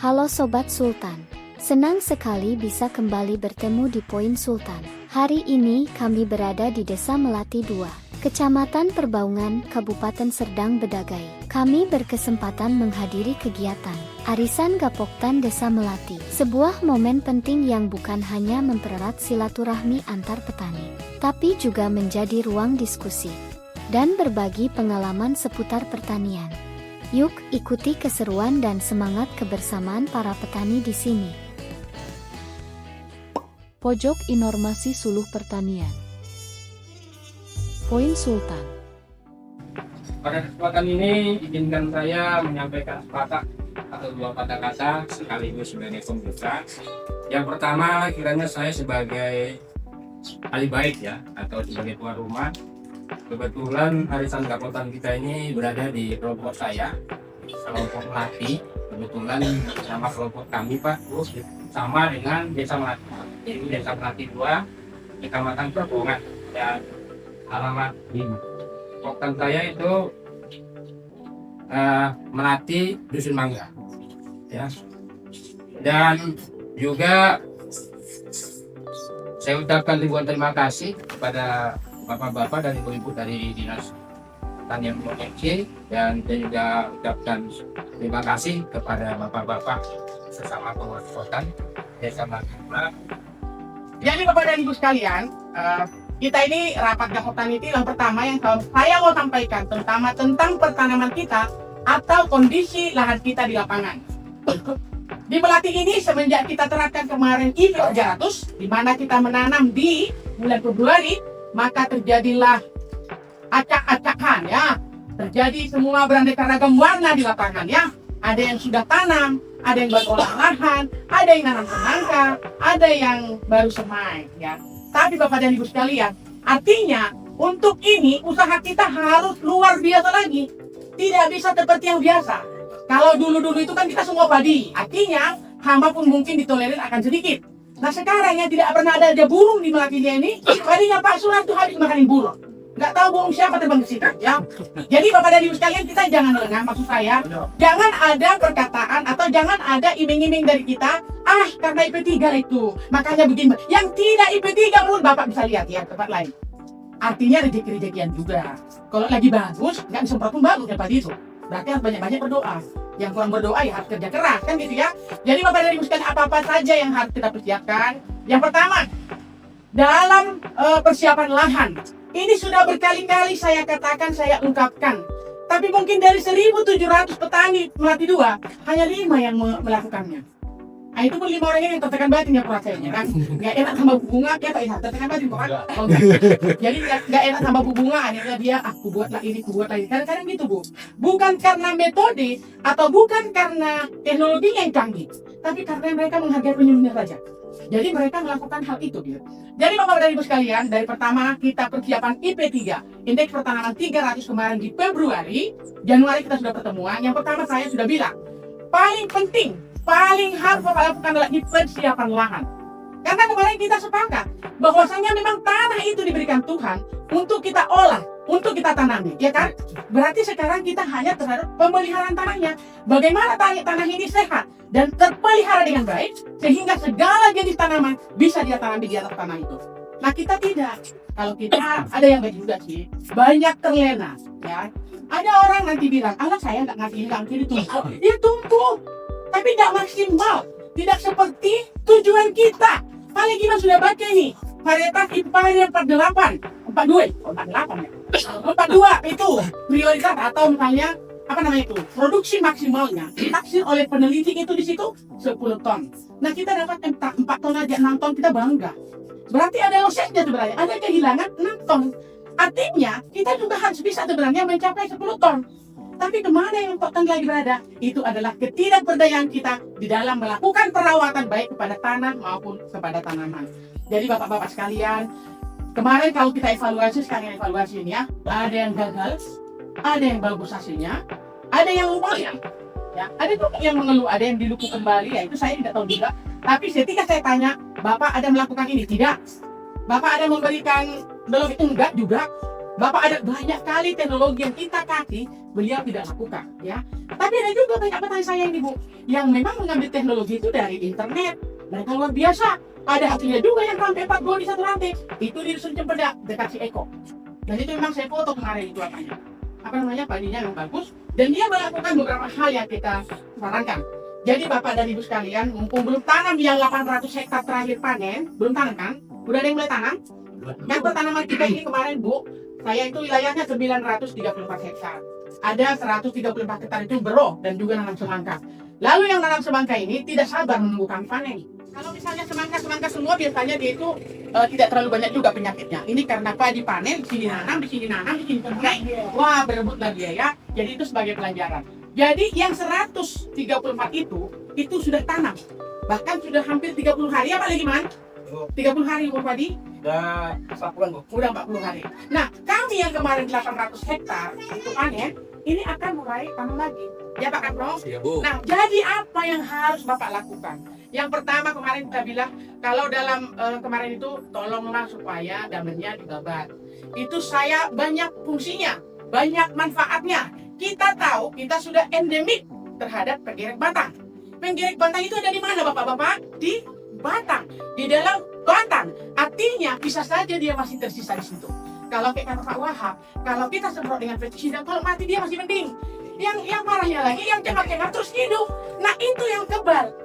Halo Sobat Sultan, senang sekali bisa kembali bertemu di Poin Sultan. Hari ini kami berada di Desa Melati 2, Kecamatan Perbaungan, Kabupaten Serdang Bedagai. Kami berkesempatan menghadiri kegiatan Arisan Gapoktan Desa Melati, sebuah momen penting yang bukan hanya mempererat silaturahmi antar petani, tapi juga menjadi ruang diskusi dan berbagi pengalaman seputar pertanian. Yuk, ikuti keseruan dan semangat kebersamaan para petani di sini. Pojok Informasi Suluh Pertanian. Poin Sultan. Pada kesempatan ini, izinkan saya menyampaikan sepatah atau dua patah kata sekaligus sebagai pembuka. Yang pertama, kiranya saya sebagai ahli bait ya, atau sebagai tuan rumah. Kebetulan Arisan Gapoktan kita ini berada di kelompok saya, kelompok Melati. Kebetulan nama kelompok kami Pak sama dengan Desa Melati. Jadi Desa Melati 2, Kecamatan Perbaungan, dan alamat di Gapoktan saya itu Melati Dusun Mangga, ya. Dan juga saya ucapkan ribuan terima kasih kepada bapak-bapak dan ibu-ibu dari Dinas Pertanian Provinsi, dan saya juga ucapkan terima kasih kepada bapak-bapak sesama pengurus Desa Melati. Jadi Bapak dan Ibu sekalian, kita ini rapat Gapoktan itu yang pertama yang saya mau sampaikan terutama tentang pertanaman kita atau kondisi lahan kita di lapangan. Di Melati ini semenjak kita terapkan kemarin IP 300, di mana kita menanam di bulan Februari, maka terjadilah acak-acakan ya. Terjadi semua beraneka ragam warna di lapangan ya. Ada yang sudah tanam, ada yang baru olah lahan, ada yang nanam semangka, ada yang baru semai ya. Tapi Bapak dan Ibu sekalian, artinya untuk ini usaha kita harus luar biasa lagi. Tidak bisa seperti yang biasa. Kalau dulu-dulu itu kan kita semua padi, artinya hama pun mungkin ditolerir akan sedikit. Nah sekarang yang tidak pernah ada burung di Melatinya ini, padinya Pak Sunan tuh habis makanin burung. Nggak tahu burung siapa terbang ke situ ya. Jadi Bapak dan Ibu sekalian, kita jangan lengah, maksud saya jangan ada perkataan atau jangan ada iming-iming dari kita, karena IP3 itu makanya begini. Yang tidak IP3 pun Bapak bisa lihat ya tempat lain. Artinya rezeki-rezekian juga. Kalau lagi bagus, nggak disemprot pun bagus ya padi itu. Berarti harus banyak-banyak berdoa. Yang kurang berdoa ya harus kerja keras kan gitu ya. Jadi Bapak dan Ibu sekalian, apa-apa saja yang harus kita persiapkan. Yang pertama, dalam persiapan lahan. Ini sudah berkali-kali saya katakan, saya ungkapkan. Tapi mungkin dari 1.700 petani Melati 2, hanya 5 yang melakukannya. Nah itu pun 5 orang ini yang tertekan batin ya prosesnya kan. Nggak enak sama bunga, ya Pak Isa, tertekan batin bukan? Oh, jadi nggak enak sama bunga, akhirnya dia, aku buatlah ini, aku buatlah ini. Kadang-kadang gitu Bu. Bukan karena metode, atau bukan karena teknologi yang canggih. Tapi karena mereka menghargai penyuluhnya saja. Jadi mereka melakukan hal itu gitu. Jadi Bapak dan Ibu sekalian, dari pertama kita persiapan IP3, indeks pertanaman 300 kemarin di Februari, Januari kita sudah pertemuan. Yang pertama saya sudah bilang, paling penting, paling harus Bapak lakukan adalah di persiapan lahan. Karena kemarin kita sepakat bahwasanya memang tanah itu diberikan Tuhan untuk kita olah, untuk kita tanami, ya kan? Berarti sekarang kita hanya terhadap pemeliharaan tanahnya. Bagaimana tanah ini sehat dan terpelihara dengan baik sehingga segala jenis tanaman bisa dia tanami di atas tanah itu. Nah kita tidak. Kalau kita ada yang baik juga sih, banyak terlena, ya. Ada orang nanti bilang, saya nggak ngerti tumbuh. Ya tumbuh, tapi nggak maksimal, tidak seperti tujuan kita. Paling kita sudah baca nih, varietas Impari 48, 42 ya. 42 itu prioritas atau misalnya produksi maksimalnya ditaksir oleh peneliti itu di situ 10 ton. Nah kita dapat 4 ton aja, 6 ton kita bangga. Berarti ada losesnya sebenarnya, ada kehilangan 6 ton. Artinya kita juga harus bisa sebenarnya mencapai 10 ton. Tapi kemana yang Gapoktan lagi berada? Itu adalah ketidakberdayaan kita di dalam melakukan perawatan baik kepada tanah maupun kepada tanaman. Jadi Bapak-bapak sekalian, kemarin kalau kita evaluasi, sekarang evaluasi ini ya, ada yang gagal, ada yang bagus hasilnya, ada yang lumayan, ya, ada juga yang mengeluh, ada yang diluku kembali, ya itu saya tidak tahu juga. Tapi ketika saya tanya, Bapak ada melakukan ini? Tidak. Bapak ada memberikan belum? Enggak juga. Bapak ada banyak kali teknologi yang kita kasih, beliau tidak lakukan, ya. Tapi ada juga banyak petani saya ini, Bu, yang memang mengambil teknologi itu dari internet. Mereka luar biasa. Ada hasilnya juga yang sampai 4 gol di satu ranting. Itu di Dusun Cempedak, dekat si Eko. Dan itu memang saya foto kemarin itu apa namanya, padinya yang bagus. Dan dia melakukan beberapa hal yang kita sarankan. Jadi Bapak dan Ibu sekalian, mumpung belum tanam yang 800 hektar terakhir panen, belum tanam kan? Udah ada yang mulai tanam? Yang pertanaman kita ini kemarin, Bu, saya itu wilayahnya 934 hektar. Ada 134 hektar itu bero dan juga nanam semangka. Lalu yang nanam semangka ini tidak sabar menunggu kami panen. Kalau misalnya semangka semua biasanya dia itu tidak terlalu banyak juga penyakitnya. Ini karena padi panen, di sini nanam, di sini panen. Wah, berebut lagi ya. Jadi itu sebagai pelajaran. Jadi yang 134 itu sudah tanam. Bahkan sudah hampir 30 hari apa lagi, Man? 30 hari Bu Padi? Udah 40-an, Bu. Udah 40 hari. Nah, kami yang kemarin 800 hektar itu panen, ini akan mulai tanam lagi. Ya Pak Kapro? Iya, Bu. Nah, jadi apa yang harus Bapak lakukan? Yang pertama kemarin kita bilang, kalau dalam kemarin itu tolonglah supaya damennya dibabat. Itu saya banyak fungsinya, banyak manfaatnya. Kita tahu kita sudah endemik terhadap penggerek batang. Penggerek batang itu ada di mana Bapak-Bapak? Di batang, di dalam batang. Artinya bisa saja dia masih tersisa di situ. Kalau kayak kata Pak Wahab, kalau kita semprot dengan pestisida, kalau mati dia masih mending. Yang parahnya lagi, yang cepat-cepat terus hidup. Nah itu yang kebal.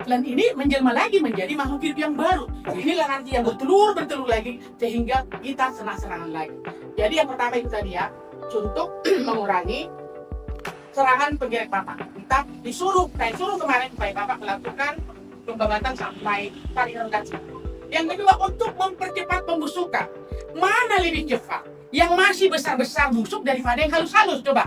Dan ini menjelma lagi menjadi makhluk hidup yang baru. Inilah nanti yang bertelur lagi sehingga kita serangan lagi. Jadi yang pertama itu tadi ya, untuk mengurangi serangan penggerek batang. Kita saya suruh kemarin supaya Bapak melakukan pembabatan sampai tali rendasi. Yang kedua untuk mempercepat pembusukan. Mana lebih cepat? Yang masih besar-besar busuk daripada yang halus-halus, coba.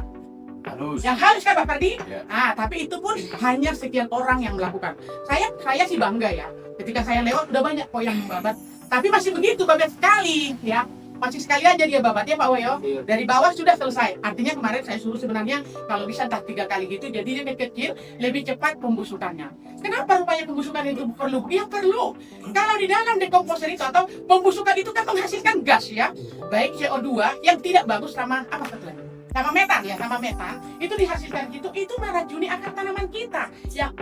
Halus. Yang halus kan Pak Fardi? Ya. Tapi itu pun hanya sekian orang yang melakukan. Saya sih bangga ya. Ketika saya lewat udah banyak kok yang membabat. Tapi masih begitu babat sekali ya. Masih sekali aja dia babat ya Pak Woyo. Iya. Dari bawah sudah selesai. Artinya kemarin saya suruh sebenarnya kalau bisa entah 3 kali gitu, jadi dia lebih kecil, lebih cepat pembusukannya. Kenapa rupanya pembusukan itu perlu? Ya perlu. Kalau di dalam dekomposer itu atau pembusukan itu kan menghasilkan gas ya, baik CO2 yang tidak bagus sama apa satu lagi? Sama metan ya, sama metan itu dihasilkan gitu, itu meracuni akar tanaman kita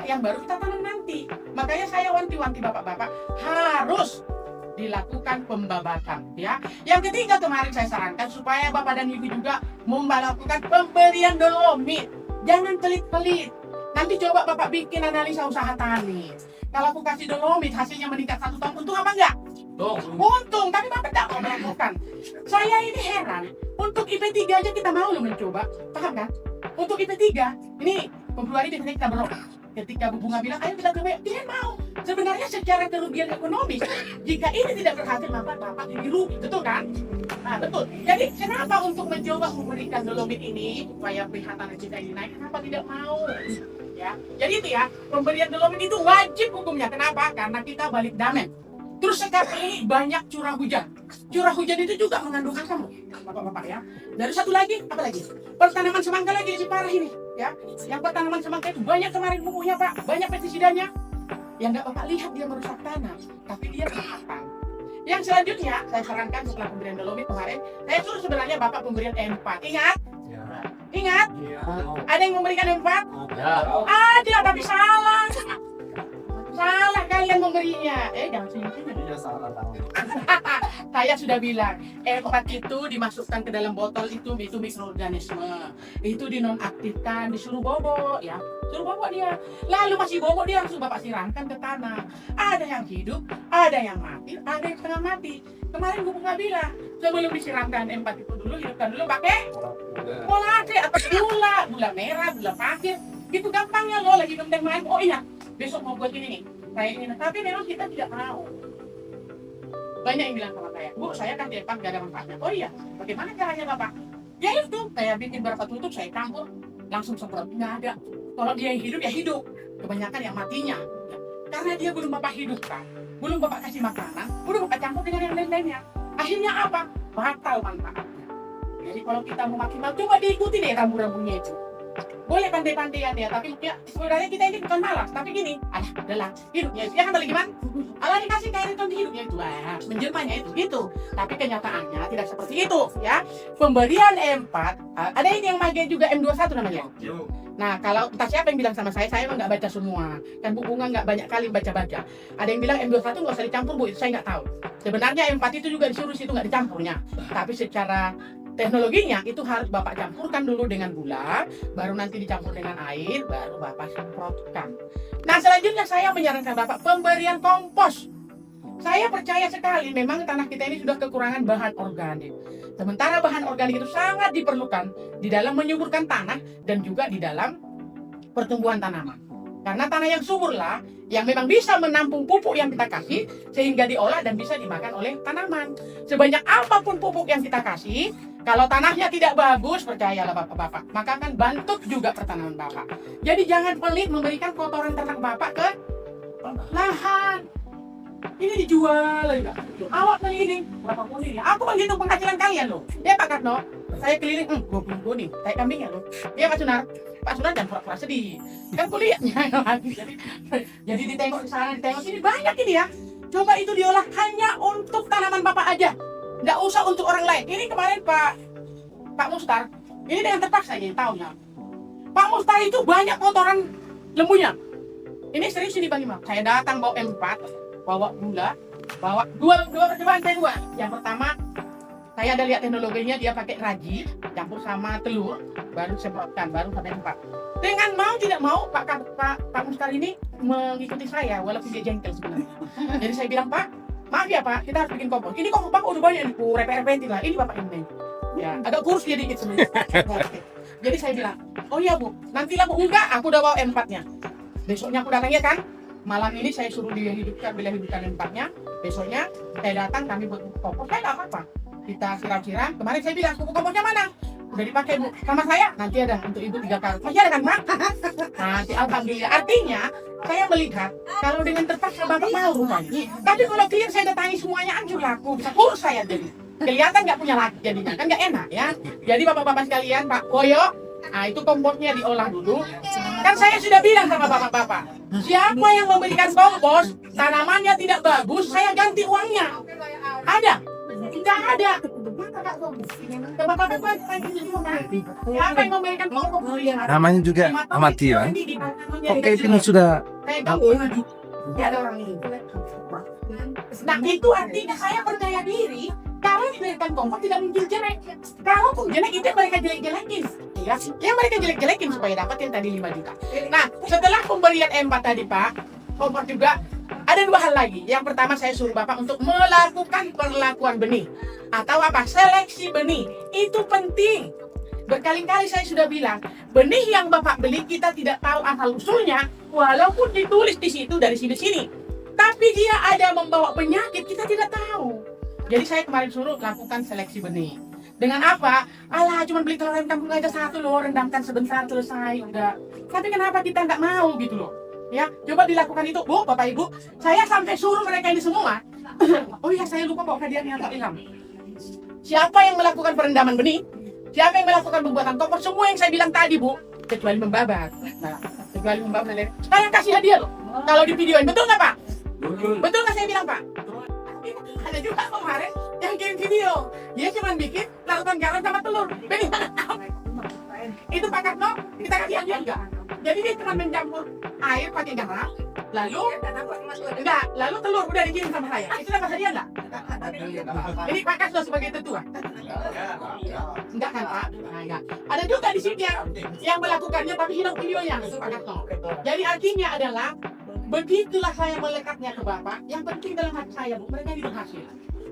yang baru kita tanam nanti. Makanya saya wanti-wanti bapak-bapak harus dilakukan pembabatan ya. Yang ketiga kemarin saya sarankan supaya bapak dan ibu juga melakukan pemberian dolomit. Jangan pelit-pelit. Nanti coba bapak bikin analisa usaha tani. Kalau aku kasih dolomit hasilnya meningkat 1 tahun, untung apa enggak? Untung, tapi bapak tidak mau melakukan. Saya ini heran. Untuk IP3 aja kita mau loh mencoba, paham kan? Untuk IP3, ini Februari biasanya kita berok. Ketika Bu Bunga bilang, ayo kita coba, dia mau. Sebenarnya secara kerugian ekonomis, jika ini tidak berhasil, maka Bapak jadi rugi, betul kan? Nah, betul. Jadi, kenapa untuk mencoba memberikan dolomit ini, supaya penghatangan kita ini naik, kenapa tidak mau? Ya, jadi itu ya, pemberian dolomit itu wajib hukumnya. Kenapa? Karena kita balik damen. Terus sekarang ini banyak curah hujan. Curah hujan itu juga mengandung asam, Bapak-bapak ya. Dari satu lagi, apa lagi? Pertanaman semangka lagi lebih parah ini, ya. Yang pertanaman semangka itu banyak kemarin pupuknya, Pak. Banyak pestisidanya. Yang nggak Bapak lihat dia merusak tanah, tapi dia bermatang. Yang selanjutnya, saya sarankan setelah pemberian dolomit kemarin, saya suruh sebenarnya Bapak pemberian M4. Ingat? Ya. Ingat? Ya. Ada yang memberikan M4? Ya. Ada, tapi salah. Salah kalian memberinya. Jangan sini-sini. Ya salah tahu. Saya sudah bilang, E4 itu dimasukkan ke dalam botol itu mikroorganisme. Itu dinonaktifkan, disuruh bobok ya. Suruh bobok dia. Lalu masih bobok dia langsung Bapak siramkan ke tanah. Ada yang hidup, ada yang mati, ada yang setengah mati. Kemarin Bu Bunga bilang, sebelum disiramkan E4 itu dulu, hidupkan dulu pakai molase atau gula merah, gula pasir. Gitu gampangnya loh, lagi minum teh main. Oh iya, besok mau buat ini nih. Kayak ini. Tapi memang kita tidak mau. Banyak yang bilang sama saya, Bu, saya kan depan gak ada manfaatnya. Oh iya, bagaimana caranya Bapak? Ya itu, saya bikin berapa tutup, saya campur, langsung semprot. Nggak ada. Kalau dia yang hidup, ya hidup. Kebanyakan yang matinya. Ya. Karena dia belum Bapak hidupkan, belum Bapak kasih makanan, belum Bapak campur dengan yang lain-lainnya. Akhirnya apa? Batal manfaatnya. Jadi kalau kita mau maksimal, coba diikuti deh rambu-rambunya itu. boleh pandai-pandaian ya, tapi ya sebenarnya kita ini bukan malas, tapi gini, adalah hidupnya dia kan bagaimana? Allah dikasih kehidupan di hidupnya itu, menjelmanya itu gitu. Tapi kenyataannya tidak seperti itu ya. Pemberian M4, ada ini yang pakai juga M21 namanya. Nah, kalau entah siapa yang bilang sama saya emang nggak baca semua. Kan Bu Bunga nggak banyak kali baca-baca. Ada yang bilang M21 nggak usah dicampur, Bu, itu saya nggak tahu. Sebenarnya M4 itu juga disuruh situ nggak dicampurnya. Tapi secara teknologinya itu harus Bapak campurkan dulu dengan gula, baru nanti dicampur dengan air, baru Bapak semprotkan. Nah, selanjutnya saya menyarankan Bapak pemberian kompos. Saya percaya sekali memang tanah kita ini sudah kekurangan bahan organik. Sementara bahan organik itu sangat diperlukan di dalam menyuburkan tanah dan juga di dalam pertumbuhan tanaman. Karena tanah yang subur lah yang memang bisa menampung pupuk yang kita kasih sehingga diolah dan bisa dimakan oleh tanaman. Sebanyak apapun pupuk yang kita kasih, kalau tanahnya tidak bagus, percayalah Bapak-bapak, maka akan bantut juga pertanaman Bapak. Jadi jangan pelit memberikan kotoran ternak Bapak ke lahan. Ini dijual enggak? Awak beli ini berapa kuning ya? Aku menghitung penghasilan kalian loh. Ya Pak Karno, saya keliling 20 kuning, kayak kambing ya loh. Ya Pak Sunar jangan pura-pura sedih. Kan kuliahnya jadi ditengok di sana, ditengok sini banyak ini ya. Coba itu diolah hanya untuk tanaman Bapak aja. Nggak usah untuk orang lain. Ini kemarin Pak Mustar, ini dengan terpaksa ya tahunya. Pak Mustar itu banyak kotoran lembunya. Ini serius ini Bang Imam. Saya datang bawa M4, bawa gula, bawa dua percobaan saya dua. Yang pertama, saya ada lihat teknologinya, dia pakai raji, campur sama telur, baru semprotkan, baru sampai 4. Dengan mau tidak mau, Pak Mustar ini mengikuti saya, walaupun dia jengkel sebenarnya. Jadi saya bilang, Pak, maaf ya Pak, kita harus bikin kompos. Ini kompos Pak udah banyak nih, reper-repentin lah. Ini Bapak ini. Ya, agak kurus dia dikit sebenarnya. Jadi saya bilang, oh iya Bu, nantilah Bu. Enggak, aku udah bawa M4-nya. Besoknya aku datang ya kan, malam ini saya suruh dia hidupkan M4-nya. Besoknya saya datang, kami buat kompos. Saya nggak apa-apa. Kita siram-siram. Kemarin saya bilang, pupuk komposnya mana? Udah dipakai Bu. Sama saya, nanti ada untuk Ibu 3 karung. Masih ada kan Pak? Nanti alhamdulillah. Artinya, saya melihat kalau dengan terpaksa Bapak mau rupanya. Tapi kalau klien saya datangi semuanya hancur laku, bisa kurus saya jadi. Kelihatan nggak punya laki jadinya, kan nggak enak ya. Jadi Bapak-bapak sekalian, Pak Koyo, nah itu komposnya diolah dulu. Kan saya sudah bilang sama Bapak-bapak, siapa yang memberikan kompos, tanamannya tidak bagus, saya ganti uangnya. Ada? Tidak ada. Siapa yang memberikan kompos? Namanya juga amati ya. Oke, ini sudah ada orang ini. Nah itu artinya saya percaya diri. Kalau diberikan kompos tidak mungkin jelek. Kalau pun jelek itu mereka jelek-jelekin. Ya, yang mereka jelek-jelekin supaya dapat yang tadi 5 juta. Nah, setelah pemberian M4 tadi Pak, kompos juga ada 2 hal lagi. Yang pertama saya suruh Bapak untuk melakukan perlakuan benih atau apa? Seleksi benih. Itu penting. Berkali-kali saya sudah bilang, benih yang Bapak beli kita tidak tahu asal usulnya, walaupun ditulis di situ dari sini-sini. Tapi dia ada membawa penyakit, kita tidak tahu. Jadi saya kemarin suruh lakukan seleksi benih. Dengan apa? Alah, cuma beli telur ayam kampung aja 1 loh, rendamkan sebentar selesai udah. Tapi kenapa kita nggak mau gitu loh? Ya, coba dilakukan itu, Bu, Bapak Ibu. Saya sampai suruh mereka ini semua. Oh iya, saya lupa bawa hadiahnya Pak Ilham. Siapa yang melakukan perendaman benih? Siapa yang melakukan pembuatan kompos? Semua yang saya bilang tadi, Bu, kecuali membabat. Nah, kecuali membabat. Saya kasih hadiah loh. Kalau di videoin, betul nggak Pak? Betul nggak saya bilang Pak? Ada juga kemarin yang kirim video, dia cuma bikin larutan garam sama telur. Itu Pak Karno, kita kasih hadiah enggak? Jadi dia cuma mencampur air pakai garam, lalu lalu telur udah dikirim sama saya. Itu dapat hadiah enggak? Ini Pak Karno sebagai tetua. Enggak kan Pak? Enggak. Ada juga di sini yang melakukannya tapi hilang videonya, Pak Karno. Jadi artinya adalah begitulah saya melekatnya ke Bapak. Yang penting dalam hati saya, Bu, mereka ini berhasil.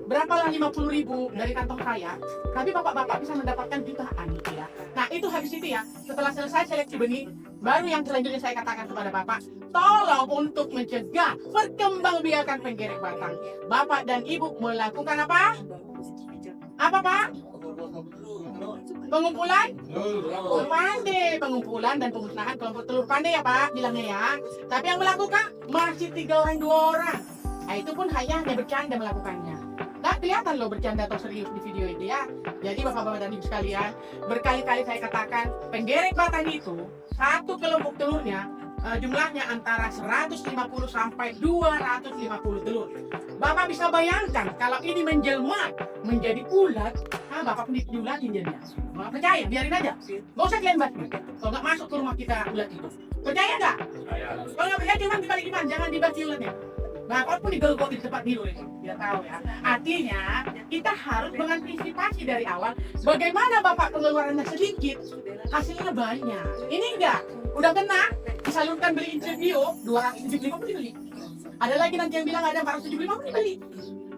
Berapalah 50.000 dari kantong saya, tapi Bapak-bapak bisa mendapatkan jutaan gitu ya. Nah itu habis itu ya, setelah selesai seleksi benih, baru yang selanjutnya saya katakan kepada Bapak, tolong untuk mencegah perkembangbiakan penggerek batang. Bapak dan Ibu melakukan apa? Apa Pak? Pengumpulan? Pandai pengumpulan dan pemusnahan kelompok telur pandai ya Pak, bilangnya ya. Tapi yang melakukan masih 3 orang 2 orang. Nah itu pun hanya bercanda melakukannya. nggak kelihatan loh bercanda atau serius di video itu ya. Jadi bapak-bapak dan ibu sekalian, berkali-kali saya katakan penggerek batang itu satu kelompok telurnya jumlahnya antara 150 sampai 250 telur. Bapak bisa bayangkan kalau ini menjelma menjadi ulat, bapak pun diulatin jadinya. Nggak percaya, biarin aja. Nggak usah kalian bahas. Kalau nggak masuk ke rumah kita ulat itu, percaya nggak? Kalau nggak percaya cuman dibalik iman, jangan dibahas ulatnya. Bapak pun digelgok di tempat tidur itu, dia tahu ya. Artinya kita harus mengantisipasi dari awal. Bagaimana bapak pengeluarannya sedikit, hasilnya banyak. Ini enggak, udah kena, disalurkan beli interview 275 pun dibeli. Ada lagi nanti yang bilang ada 475 pun dibeli.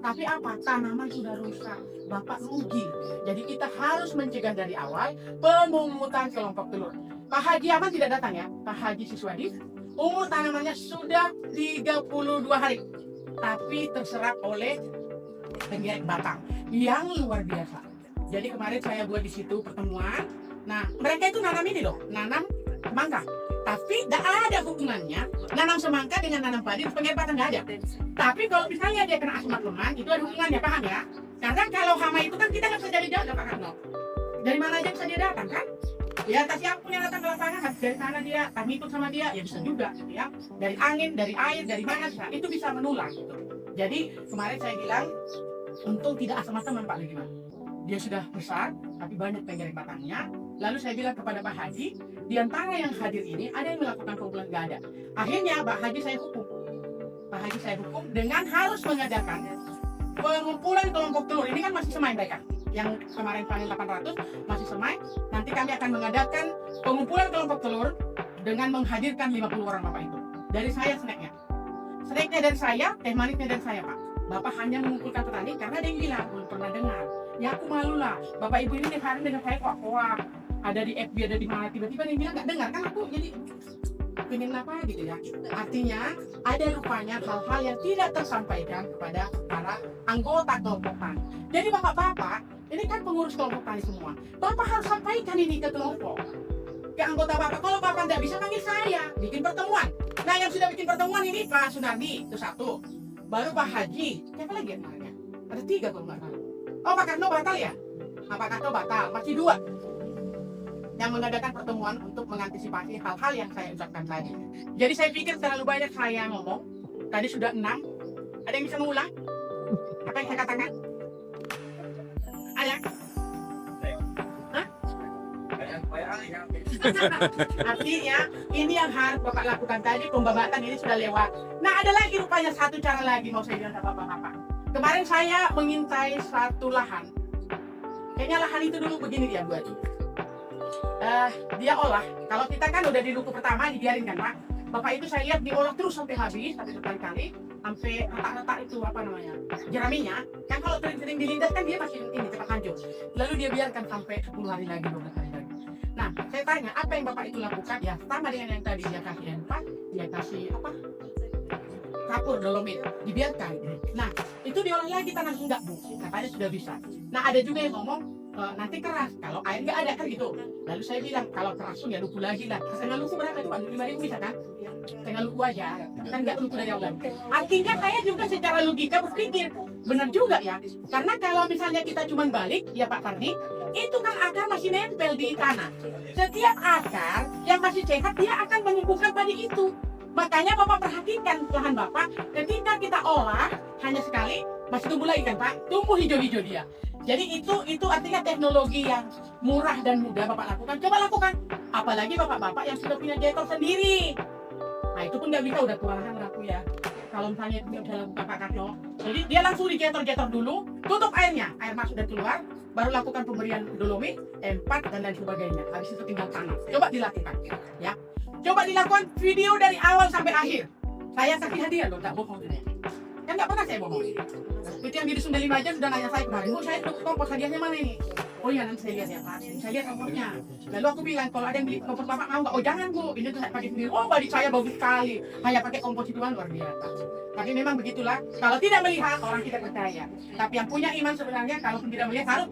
Tapi apa? Tanaman sudah rusak, bapak rugi. Jadi kita harus mencegah dari awal pemungutan kelompok telur. Pak Haji Aman tidak datang ya, Pak Haji Siswadi. Umur tanamannya sudah 32 hari, tapi terserap oleh penggerek batang yang luar biasa. Jadi kemarin saya buat di situ pertemuan. Nah, mereka itu nanam ini loh, nanam semangka. Tapi tidak ada hubungannya nanam semangka dengan nanam padi, penggerek batang nggak ada. Tapi kalau misalnya dia kena asam leman, itu ada hubungannya, paham ya? Karena kalau hama itu kan kita nggak bisa jadi jauh, Pak Karno. Dari mana aja bisa dia datang kan? Ya, tak siapa punya datang ke lapangan, dari sana dia, kami ikut sama dia, ya bisa juga, gitu ya. Dari angin, dari air, dari mana, itu bisa menular, gitu. Jadi kemarin saya bilang, untung tidak asam-asam Pak Legiman. Dia sudah besar, tapi banyak penggerek batangnya. Lalu saya bilang kepada Pak Haji, di antara yang hadir ini ada yang melakukan pengumpulan, nggak ada. Akhirnya Pak Haji saya hukum. Pak Haji saya hukum dengan harus mengadakan pengumpulan kelompok telur. Ini kan masih semai mereka. Yang kemarin panen 800 masih semai. Nanti kami akan mengadakan pengumpulan kelompok telur dengan menghadirkan 50 orang Bapak itu. Dari saya snacknya. Snacknya dari saya, teh manisnya dari saya Pak. Bapak hanya mengumpulkan petani karena ada yang bilang, belum pernah dengar. Ya aku malu lah, Bapak Ibu ini tiap hari dengan saya kok ada di FB, ada di mana, tiba-tiba yang bilang nggak dengar kan aku jadi pengen apa gitu ya. Artinya ada rupanya hal-hal yang tidak tersampaikan kepada para anggota kelompok tani. Jadi bapak-bapak, ini kan pengurus kelompok tani semua. Bapak harus sampaikan ini ke kelompok, ke anggota bapak. Kalau bapak tidak bisa panggil saya, bikin pertemuan. Nah yang sudah bikin pertemuan ini Pak Sunardi, itu satu. Baru Pak Haji, siapa lagi yang namanya? Ada 3 kalau nggak salah. Oh Pak Karno batal ya? Pak Karno batal, masih 2 yang mengadakan pertemuan untuk mengantisipasi hal-hal yang saya ucapkan tadi. Jadi saya pikir terlalu banyak saya ngomong. Tadi sudah 6. Ada yang bisa mengulang? Apa yang saya katakan? Ada? Hah? Artinya ini yang harus Bapak lakukan tadi. Pembabatan ini sudah lewat. Nah ada lagi rupanya satu cara lagi mau saya bilang sama Bapak. Kemarin saya mengintai satu lahan. Kayaknya lahan itu dulu begini dia buat. Dia olah. Kalau kita kan udah di luku pertama dibiarin kan Pak. Bapak itu saya lihat diolah terus sampai habis, sampai berkali-kali, sampai retak-retak itu apa namanya jeraminya. Kan kalau sering-sering dilindas kan dia masih ini cepat hancur. Lalu dia biarkan sampai 10 hari lagi, 12 hari lagi. Nah, saya tanya apa yang Bapak itu lakukan? Ya sama dengan yang tadi dia kasih N4, dia kasih apa? Kapur dolomit, dibiarkan. Nah, itu diolah lagi tanah enggak Bu, katanya sudah bisa. Nah, ada juga yang ngomong nanti keras, kalau air nggak ada kan gitu. Lalu saya bilang kalau keras ya luku lagi lah. Setengah luku berapa itu Pak? 5.000 bisa kan? Setengah luku aja, kan nggak luku dari awal. Artinya saya juga secara logika berpikir benar juga ya. Karena kalau misalnya kita cuma balik, ya Pak Fardi, itu kan akar masih nempel di tanah. Setiap akar yang masih sehat dia akan menumbuhkan padi itu. Makanya Bapak perhatikan lahan Bapak, ketika kita olah hanya sekali, masih tumbuh lagi kan Pak? Tumbuh hijau-hijau dia. Jadi itu artinya teknologi yang murah dan mudah Bapak lakukan. Coba lakukan. Apalagi Bapak-bapak yang sudah punya jetor sendiri. Nah itu pun nggak bisa, udah kewalahan aku ya. Kalau misalnya itu nggak bisa lakukan Pak Karno. Jadi dia langsung dijetor-jetor dulu, tutup airnya, air masuk dan keluar, baru lakukan pemberian dolomit, M4 dan lain sebagainya. Habis itu tinggal tanam. Coba dilakukan, ya. Coba dilakukan video dari awal sampai akhir. Saya kasih hadiah loh, tak bohong saya. Kan nggak pernah saya bohong. Seperti yang di Dusun 5 aja sudah nanya saya kemarin, Bu saya kompos hadiahnya mana ini? Oh iya nanti saya lihat ya Pak, saya lihat komposnya. Lalu aku bilang kalau ada yang beli kompos Bapak mau nggak? Oh jangan Bu, ini tuh saya pakai sendiri. Oh balik saya bagus sekali, hanya pakai kompos itu luar biasa. Tapi memang begitulah, kalau tidak melihat orang tidak percaya. Tapi yang punya iman sebenarnya kalaupun tidak melihat harus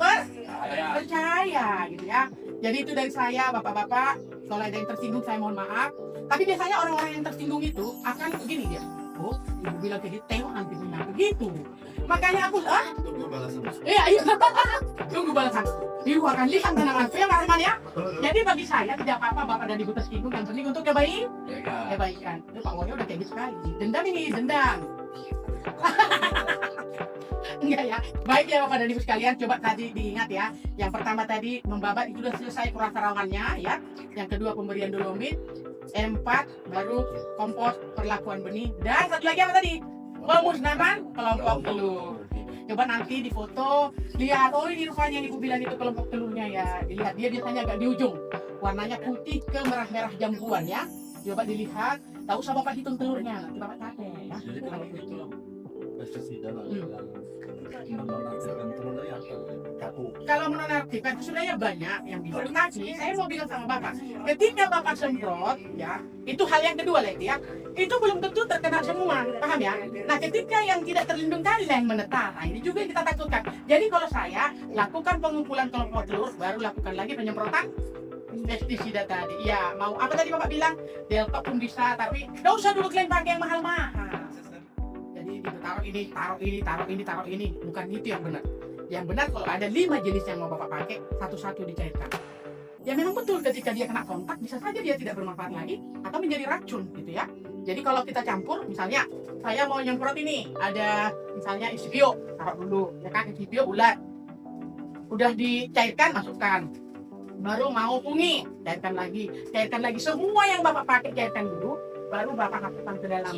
percaya gitu ya. Jadi itu dari saya Bapak-bapak, kalau ada yang tersinggung saya mohon maaf. Tapi biasanya orang-orang yang tersinggung itu akan begini dia. Oh, ibu bilang kayak gitu, tengok nanti benar begitu. Makanya aku iya, tunggu balasan. Ibu akan lihat tanaman saya marah ya. Jadi bagi saya tidak apa-apa bapak dan ibu tersinggung, yang penting untuk kebaikan. Itu Pak Woyo udah kayak gitu sekali. Dendam ini, dendam. Enggak ya. Baik ya Bapak dan Ibu sekalian, coba tadi diingat ya. Yang pertama tadi membabat itu sudah selesai perasarangannya ya. Yang kedua pemberian dolomit, 4 baru kompos, perlakuan benih, dan satu lagi apa tadi? Pemusnahan kelompok telur. Coba nanti di foto lihat, oh ini rupanya yang ibu bilang itu kelompok telurnya ya. Dilihat dia biasanya agak di ujung, warnanya putih ke merah-merah jambuan ya. Coba dilihat, tahu sama Bapak hitung telurnya, nanti Bapak capek ya. Kalau menonaktifkan itu sebenarnya banyak yang bisa. Tapi saya mau bilang sama Bapak, ketika Bapak semprot ya, itu hal yang kedua lagi ya. Itu belum tentu terkena semua, paham ya? Nah, ketika yang tidak terlindung tadi yang menetas, nah ini juga yang kita takutkan. Jadi kalau saya lakukan pengumpulan kelompok telur, baru lakukan lagi penyemprotan pestisida tadi. Ya, mau apa tadi Bapak bilang? Delta pun bisa, tapi nggak usah dulu kalian pakai yang mahal-mahal. Jadi taruh ini, bukan itu yang benar. Yang benar kalau ada 5 jenis yang mau Bapak pakai, satu-satu dicairkan. Ya memang betul ketika dia kena kontak, bisa saja dia tidak bermanfaat lagi atau menjadi racun gitu ya. Jadi kalau kita campur, misalnya saya mau nyemprot ini, ada misalnya isipio, taruh dulu, ya kan, isipio ulat. Udah dicairkan, masukkan. Baru mau fungi, cairkan lagi. Semua yang Bapak pakai cairkan dulu, baru Bapak masukkan ke dalam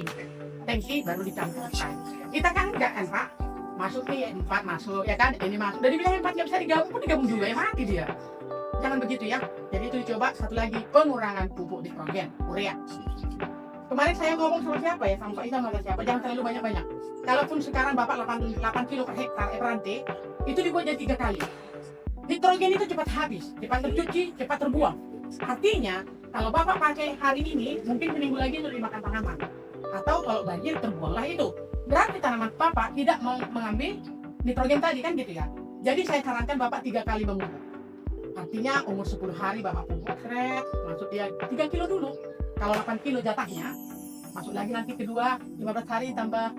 tangki, baru dicampurkan. Kita kan enggak kan Pak? Masuk nih, 4 masuk, ya kan, ini masuk. Dari bilang 4 nggak bisa digabung pun digabung juga, ya mati dia. Jangan begitu ya. Jadi itu dicoba. Satu lagi, pengurangan pupuk nitrogen, urea. Kemarin saya ngomong sama siapa ya, sama Pak Isa sama siapa, jangan terlalu banyak-banyak. Kalaupun sekarang Bapak 8 kilo per hektar eperante, itu dibuat jadi 3 kali. Nitrogen itu cepat habis, cepat tercuci, cepat terbuang. Artinya, kalau Bapak pakai hari ini, mungkin seminggu lagi sudah dimakan tanaman. Atau kalau banjir, terbuanglah itu. Berarti tanaman Bapak tidak mau mengambil nitrogen tadi kan gitu ya. Jadi saya sarankan Bapak 3 kali memupuk. Artinya umur 10 hari Bapak pupuk, masuk dia 3 kilo dulu. Kalau 8 kilo jatahnya, masuk lagi nanti kedua 15 hari tambah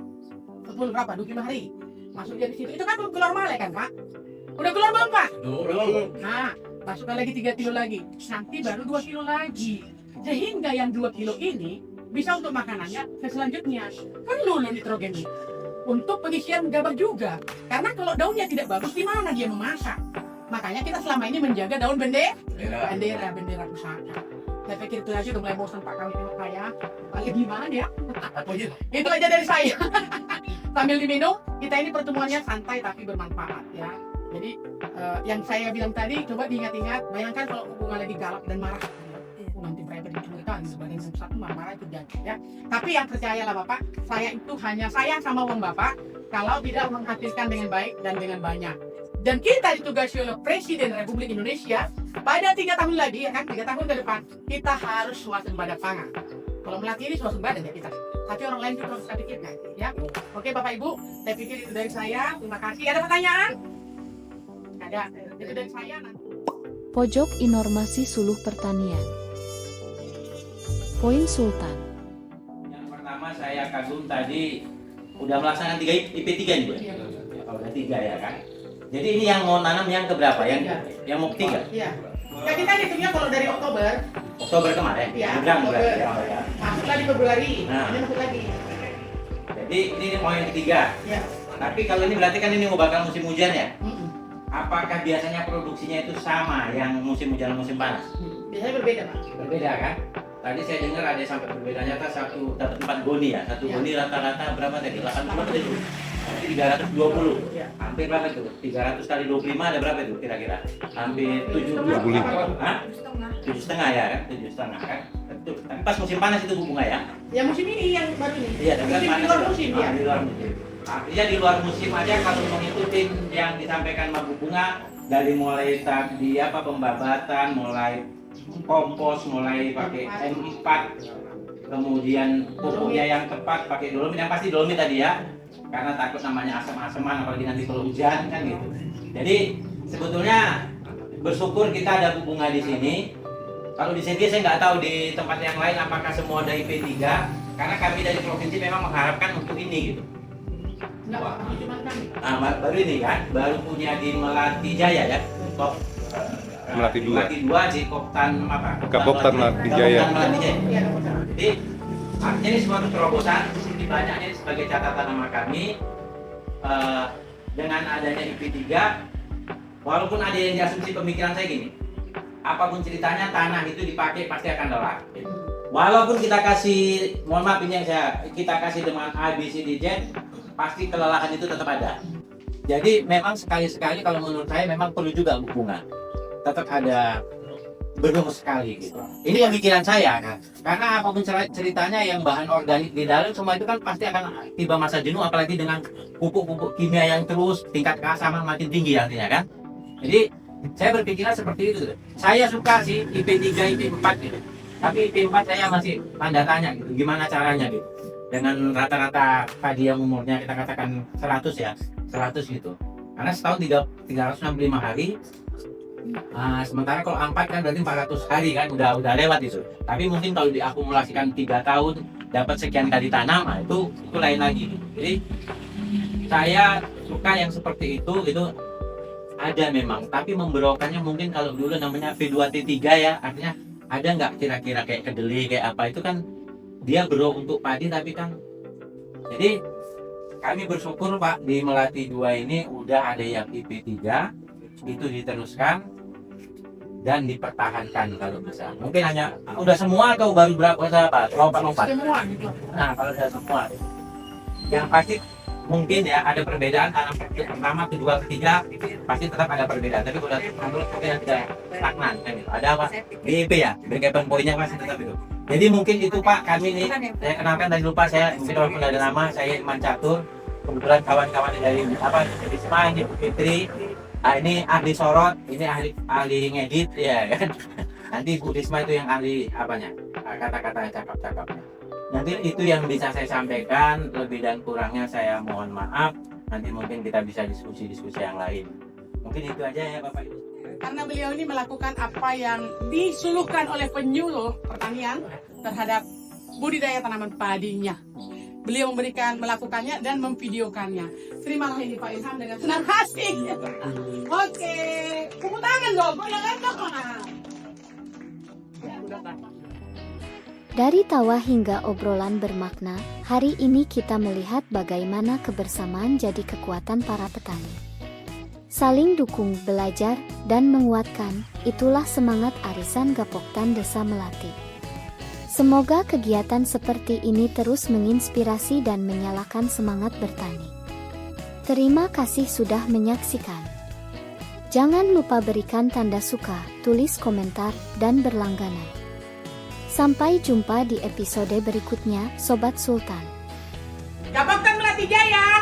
10 berapa? 25 hari. Masuk dia di situ. Itu kan belum keluar malek kan Pak? Udah keluar belum Pak? Belum. Nah, masukkan lagi 3 kilo lagi. Nanti baru 2 kilo lagi. Sehingga yang 2 kilo ini bisa untuk makanannya ke selanjutnya. Perlu nitrogen ini. Untuk pengisian gabah juga. Karena kalau daunnya tidak bagus, di mana dia memasak? Makanya kita selama ini menjaga daun bendera pusaka. Saya pikir itu aja udah mulai bosan Pak kami tengok saya. Paling gimana ya? Itu aja dari saya. Sambil diminum, kita ini pertemuannya santai tapi bermanfaat ya. Jadi yang saya bilang tadi coba diingat-ingat. Bayangkan kalau hubungan lagi galak dan marah. Nanti mereka diculikan sebagai satu marah itu jadi ya. Tapi yang percayalah Bapak, saya itu hanya sayang sama uang Bapak kalau tidak menghasilkan dengan baik dan dengan banyak. Dan kita ditugasi oleh Presiden Republik Indonesia pada 3 tahun lagi, ya kan, 3 tahun ke depan kita harus swasembada pangan. Kalau melatih ini swasembada ya kita, tapi orang lain juga harus kita pikirkan ya. Oke Bapak Ibu, saya pikir itu dari saya. Terima kasih. Ada pertanyaan? Ada. Itu dari saya. Pojok Informasi Suluh Pertanian. Poin Sultan. Yang pertama saya kagum tadi udah melaksanakan 3 IP3 nih Bu. Iya. Ya, kalau udah 3 ya kan. Jadi ini yang mau nanam yang keberapa? Yang mau ketiga? Iya. Ya kita hitungnya kalau dari Oktober kemarin. Iya. Nyebrang Oktober. berarti ya. Masuk lagi Februari. Nah. Ini masuk lagi. Jadi ini mau yang ketiga. Iya. Tapi kalau ini berarti kan ini mau bakal musim hujan ya? Mm-mm. Apakah biasanya produksinya itu sama yang musim hujan dan musim panas? Biasanya berbeda Pak. Berbeda kan? Tadi saya dengar ada sampai berbedanya satu dapat 4 goni ya. Satu Ya. goni rata-rata berapa tadi? 80 tadi. Berarti 320. Ya. Hampir berapa itu? 300 kali 25 ada berapa itu kira-kira? Hampir 75. Hah? 7,5 ya kan? 7,5 kan? Betul. Tapi pas musim panas itu Bu Bunga ya? Ya musim ini yang baru ini. Iya, tapi kan Musim panas. di luar musim ya. Di luar musim. Artinya di luar musim aja kalau mengikuti yang disampaikan sama Bu Bunga dari mulai tadi pembabatan, mulai kompos, mulai pakai M4, kemudian pupuknya yang tepat pakai dolomit, yang pasti dolomit tadi ya, karena takut namanya asam-asaman apalagi nanti kalau hujan kan gitu. Jadi sebetulnya bersyukur kita ada Bu Bunga di sini Kalau di sini saya nggak tahu di tempat yang lain apakah semua ada IP3, karena kami dari provinsi memang mengharapkan untuk ini gitu. Enggak, cuma kami. Nah, baru ini kan, baru punya di Melati Jaya ya. Top Melati 2. Melati 2 di Koptan apa? Kapoktan Melati Jaya. Kapoktan Melati Jaya. Jadi artinya ini suatu terobosan, di banyaknya ini sebagai catatan nama kami. Dengan adanya IP3, walaupun ada yang diasumsi pemikiran saya gini, apapun ceritanya tanah itu dipakai pasti akan lelah. Walaupun kita kasih, mohon maaf ini yang kita kasih dengan A, B, C, D, Z, pasti kelelahan itu tetap ada. Jadi memang sekali-sekali kalau menurut saya memang perlu juga hubungan. Tetap ada belum sekali gitu. Ini pemikiran saya kan. Karena apapun ceritanya yang bahan organik di dalam semua itu kan pasti akan tiba masa jenuh, apalagi dengan pupuk-pupuk kimia yang terus tingkat keasaman makin tinggi artinya kan. Jadi saya berpikiran seperti itu. Saya suka sih IP3, IP4 gitu. Tapi IP4 saya masih tanda tanya gitu. Gimana caranya gitu. Dengan rata-rata padi yang umurnya kita katakan 100 ya. 100 gitu. Karena setahun 365 hari. Sementara kalau 4 kan berarti 400 hari kan udah lewat itu. Tapi mungkin kalau diakumulasikan 3 tahun dapat sekian kali tanam, itu lain lagi. Jadi saya suka yang seperti itu ada memang. Tapi memberokannya mungkin kalau dulu namanya V2T3 ya, artinya ada nggak kira-kira kayak kedelai kayak apa itu kan dia bero untuk padi tapi kan. Jadi kami bersyukur Pak di Melati 2 ini udah ada yang IP3 itu diteruskan dan dipertahankan kalau bisa. Mungkin hanya udah semua atau baru berapa lompat. Semua gitu. Nah kalau udah semua, yang pasti mungkin ya ada perbedaan tanam pertama, kedua, ketiga pasti tetap ada perbedaan. Tapi kalau menurut saya tidak stagnan kan gitu. Ada apa? BIP ya, berkaitan poinnya pasti tetap itu. Jadi mungkin itu Pak kami nih. Saya kenalkan tadi lupa saya mungkin walaupun ada nama saya Iman Catur. Kebetulan kawan-kawan dari Risma, ini Bu Fitri. Ini ahli sorot, ini ahli ngedit ya kan. Nanti Bu Risma itu yang ahli apanya? Kata-kata cakap-cakapnya. Nanti itu yang bisa saya sampaikan, lebih dan kurangnya saya mohon maaf. Nanti mungkin kita bisa diskusi-diskusi yang lain. Mungkin itu aja ya Bapak Ibu. Karena beliau ini melakukan apa yang disuluhkan oleh penyuluh pertanian terhadap budidaya tanaman padinya. Beliau melakukannya dan memvideokannya. Terimalah ini Pak Ilham dengan senang hati. Oke, tepuk tangan dong, goyang dong. Dari tawa hingga obrolan bermakna, hari ini kita melihat bagaimana kebersamaan jadi kekuatan para petani. Saling dukung, belajar, dan menguatkan, itulah semangat Arisan Gapoktan Desa Melati. Semoga kegiatan seperti ini terus menginspirasi dan menyalakan semangat bertani. Terima kasih sudah menyaksikan. Jangan lupa berikan tanda suka, tulis komentar, dan berlangganan. Sampai jumpa di episode berikutnya, Sobat Sultan. Gapoktan Melati Jaya.